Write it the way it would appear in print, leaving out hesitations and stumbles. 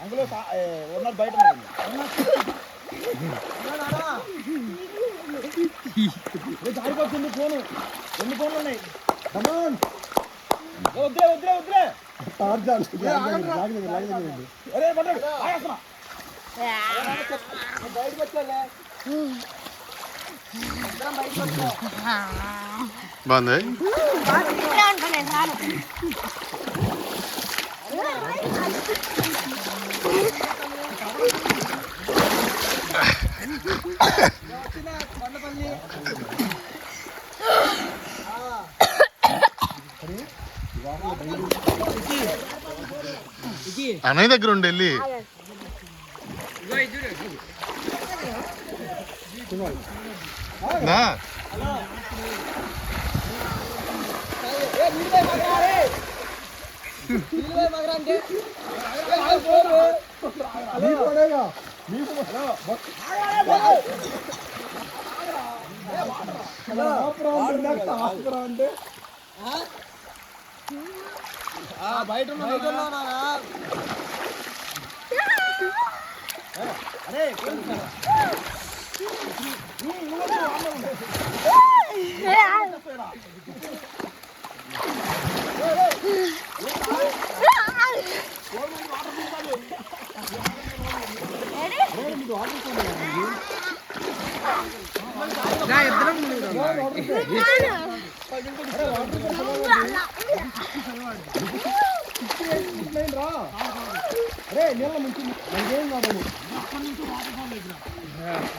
అందులో ఉన్నది బయట జారిపోతుంది ఫోను. 2 ఫోన్లు ఉన్నాయి. వద్దులే వద్దులే వద్దులే. బయటకు వచ్చాలే. బాగుంది. అన్నయ్య దగ్గర ఉండి వెళ్ళి బయట అరే నీళ్ళ నుంచి